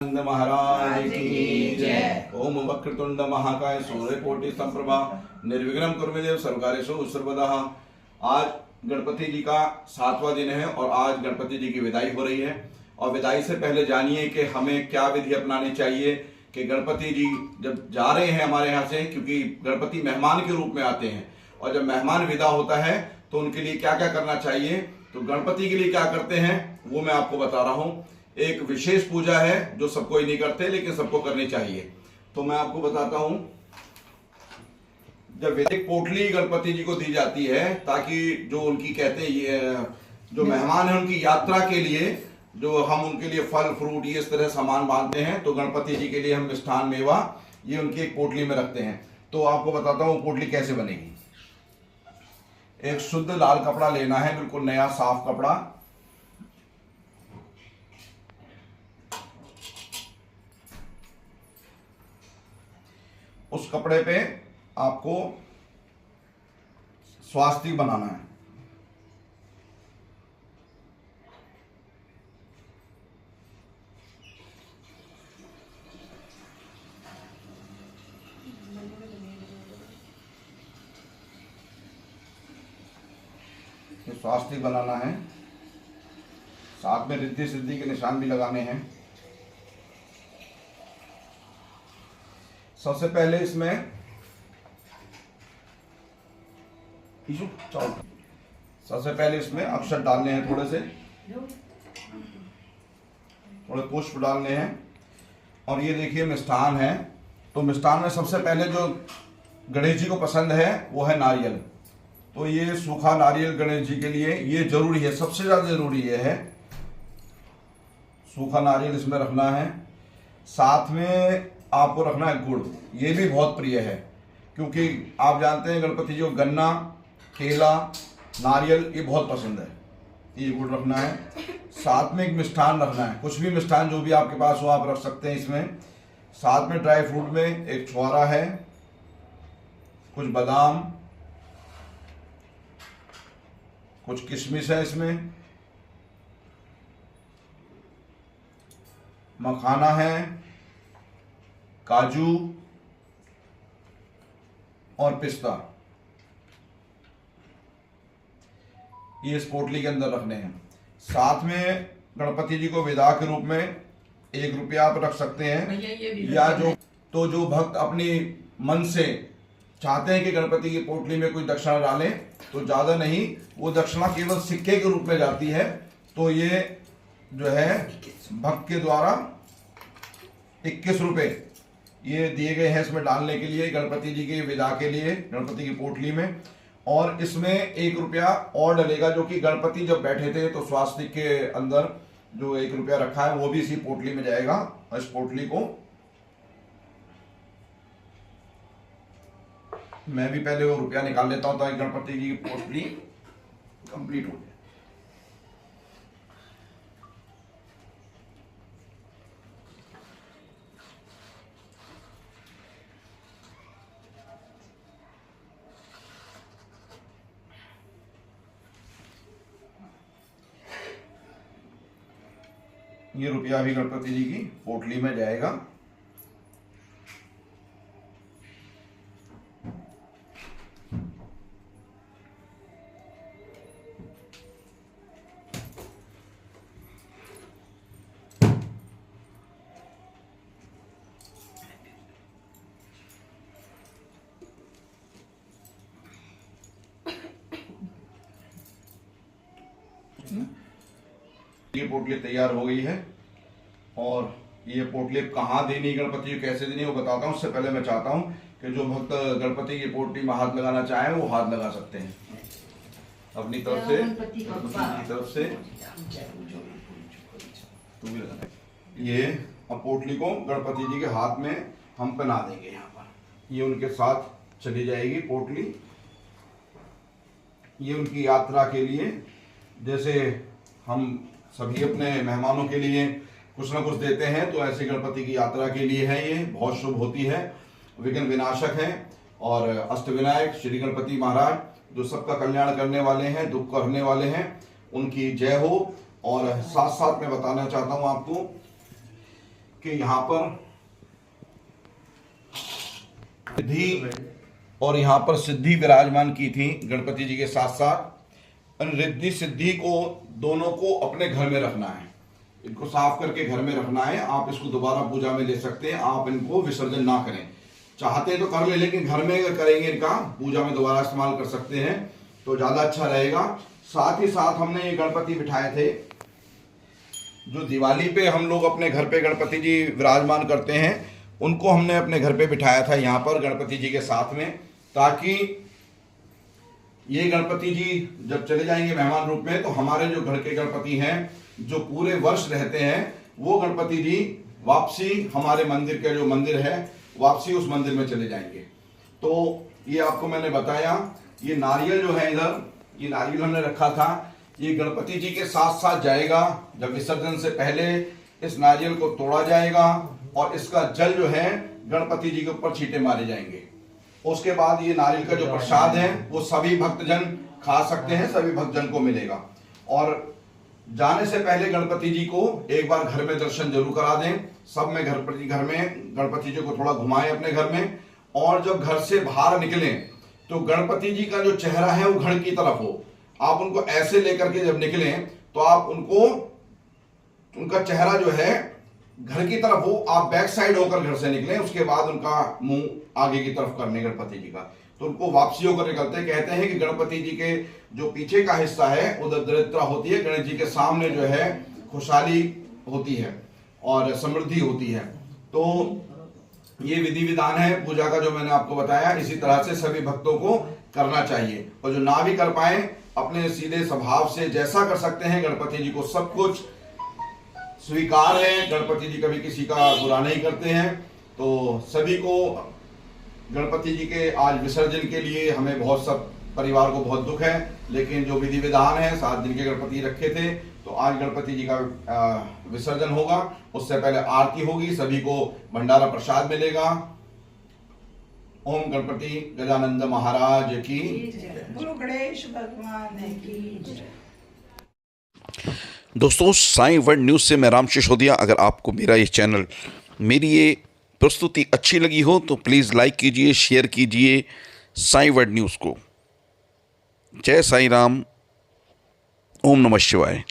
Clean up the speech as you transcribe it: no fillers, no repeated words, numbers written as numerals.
महाराज की जय। ओम वक्रतुंड महाकाय सूर्यकोटि संप्रभा निर्विघ्नं कुरु मे देव सर्वकार्येषु सर्वदा। आज गणपति जी का 7वां दिन है और आज गणपति जी की विदाई हो रही है। और विदाई से पहले जानिए कि हमें क्या विधि अपनानी चाहिए कि गणपति जी जब जा रहे हैं हमारे यहाँ से, क्योंकि गणपति मेहमान के रूप में आते हैं और जब मेहमान विदा होता है तो उनके लिए क्या क्या करना चाहिए। तो गणपति के लिए क्या करते हैं वो मैं आपको बता रहा हूँ। एक विशेष पूजा है जो सब कोई नहीं करते लेकिन सबको करनी चाहिए, तो मैं आपको बताता हूं। जब वैदिक पोटली गणपति जी को दी जाती है ताकि जो उनकी कहते हैं ये जो मेहमान है उनकी यात्रा के लिए जो हम उनके लिए फल फ्रूट ये इस तरह सामान बांधते हैं, तो गणपति जी के लिए हम मिष्ठान मेवा ये उनकी एक पोटली में रखते हैं। तो आपको बताता हूँ पोटली कैसे बनेगी। एक शुद्ध लाल कपड़ा लेना है, बिल्कुल नया साफ कपड़ा। उस कपड़े पे आपको स्वास्तिक बनाना है। स्वास्तिक बनाना है, साथ में रिद्धि सिद्धि के निशान भी लगाने हैं। सबसे पहले इसमें अक्षर डालने हैं, थोड़े पुष्प डालने हैं। और ये देखिए मिष्ठान है, तो मिष्ठान में सबसे पहले जो गणेश जी को पसंद है वो है नारियल। तो ये सूखा नारियल गणेश जी के लिए ये जरूरी है, सबसे ज्यादा जरूरी ये है सूखा नारियल इसमें रखना है। साथ में आपको रखना है गुड़, ये भी बहुत प्रिय है क्योंकि आप जानते हैं गणपति जी को गन्ना, केला, नारियल ये बहुत पसंद है। ये गुड़ रखना है। साथ में एक मिष्ठान रखना है, कुछ भी मिष्ठान जो भी आपके पास हो आप रख सकते हैं इसमें। साथ में ड्राई फ्रूट में एक छुआरा है, कुछ बादाम, कुछ किशमिश है इसमें, मखाना है, काजू और पिस्ता, ये इस पोटली के अंदर रखने हैं। साथ में गणपति जी को विदा के रूप में 1 रुपया आप रख सकते हैं, या जो भक्त अपनी मन से चाहते हैं कि गणपति की पोटली में कोई दक्षिणा डालें तो ज्यादा नहीं, वो दक्षिणा केवल सिक्के के रूप में जाती है। तो ये जो है भक्त के द्वारा 21 रुपए ये दिए गए हैं इसमें डालने के लिए गणपति जी के विदा के लिए गणपति की पोटली में। और इसमें 1 रुपया और डलेगा जो कि गणपति जब बैठे थे तो स्वास्तिक के अंदर जो 1 रुपया रखा है वो भी इसी पोटली में जाएगा। और इस पोटली को मैं भी पहले वो रुपया निकाल लेता हूं ताकि गणपति जी की पोटली कंप्लीट हो जाए। ये रुपया भी गणपति जी की पोटली में जाएगा। ये पोटली तैयार हो गई है और ये पोटली कहाँ देनी गणपति को कैसे देनी वो बताता हूँ। उससे पहले मैं चाहता हूँ कि जो भक्त गणपति की पोटली में हाथ लगाना चाहे वो हाथ लगा सकते हैं अपनी तरफ से, ये अब पोटली को गणपति जी के हाथ में हम पहना देंगे। यहाँ पर ये उनके साथ चली जाएगी पोटली। ये उनकी यात्रा के लिए, जैसे हम सभी अपने मेहमानों के लिए कुछ ना कुछ देते हैं, तो ऐसे गणपति की यात्रा के लिए है। ये बहुत शुभ होती है, विघ्न विनाशक है और अष्टविनायक श्री गणपति महाराज जो सबका कल्याण करने वाले हैं, दुख को हरने वाले हैं, उनकी जय हो। और साथ साथ मैं बताना चाहता हूं आपको कि यहाँ पर रिद्धि और यहाँ पर सिद्धि विराजमान की थी गणपति जी के साथ साथ। रिद्धि सिद्धि को दोनों को अपने घर में रखना है, इनको साफ करके घर में रखना है। आप इसको दोबारा पूजा में ले सकते हैं, आप इनको विसर्जन ना करें। चाहते हैं तो कर ले, लेकिन घर में अगर करेंगे इनका पूजा में दोबारा इस्तेमाल कर सकते हैं तो ज़्यादा अच्छा रहेगा। साथ ही साथ हमने ये गणपति बिठाए थे जो दिवाली पे हम लोग अपने घर पे गणपति जी विराजमान करते हैं, उनको हमने अपने घर पे बिठाया था यहाँ पर गणपति जी के साथ में, ताकि ये गणपति जी जब चले जाएंगे मेहमान रूप में तो हमारे जो घर के गणपति हैं जो पूरे वर्ष रहते हैं वो गणपति जी वापसी हमारे मंदिर के जो मंदिर है वापसी उस मंदिर में चले जाएंगे। तो ये आपको मैंने बताया। ये नारियल जो है इधर, ये नारियल हमने रखा था, ये गणपति जी के साथ साथ जाएगा। जब विसर्जन से पहले इस नारियल को तोड़ा जाएगा और इसका जल जो है गणपति जी के ऊपर छींटे मारे जाएंगे। उसके बाद ये नारियल का जो प्रसाद है वो सभी भक्तजन खा सकते हैं, सभी भक्तजन को मिलेगा। और जाने से पहले गणपति जी को एक बार घर में दर्शन जरूर करा दें। सब में घर में गणपति जी को थोड़ा घुमाएं अपने घर में, और जब घर से बाहर निकलें तो गणपति जी का जो चेहरा है वो घर की तरफ हो। आप उनको ऐसे लेकर के जब निकलें तो आप उनको, उनका चेहरा जो है घर की तरफ हो, आप बैक साइड होकर घर से निकलें। उसके बाद उनका मुंह आगे की तरफ करने गणपति जी का, तो उनको वापसी होकर निकलते। कहते हैं कि गणपति जी के जो पीछे का हिस्सा है उधर दरिद्रता होती है, गणेश जी के सामने जो है खुशहाली होती है और समृद्धि होती है। तो ये विधि विधान है पूजा का जो मैंने आपको बताया, इसी तरह से सभी भक्तों को करना चाहिए। और जो ना भी कर पाए अपने सीधे स्वभाव से जैसा कर सकते हैं। गणपति जी को सब कुछ स्वीकार है, गणपति जी कभी किसी का बुरा नहीं करते हैं। तो सभी को गणपति जी के आज विसर्जन के लिए हमें बहुत सब परिवार को बहुत दुख है, लेकिन जो विधि विधान है 7 दिन के गणपति रखे थे, तो आज गणपति जी का विसर्जन होगा। उससे पहले आरती होगी, सभी को भंडारा प्रसाद मिलेगा। ओम गणपति गजानंद महाराज की जय। गुरु गणेश भगवान की जय। दोस्तों, साईं वर्ल्ड न्यूज़ से मैं राम सिसोदिया। अगर आपको मेरा ये चैनल, मेरी ये प्रस्तुति अच्छी लगी हो तो प्लीज़ लाइक कीजिए, शेयर कीजिए साईं वर्ल्ड न्यूज़ को। जय साईं राम। ओम नमः शिवाय।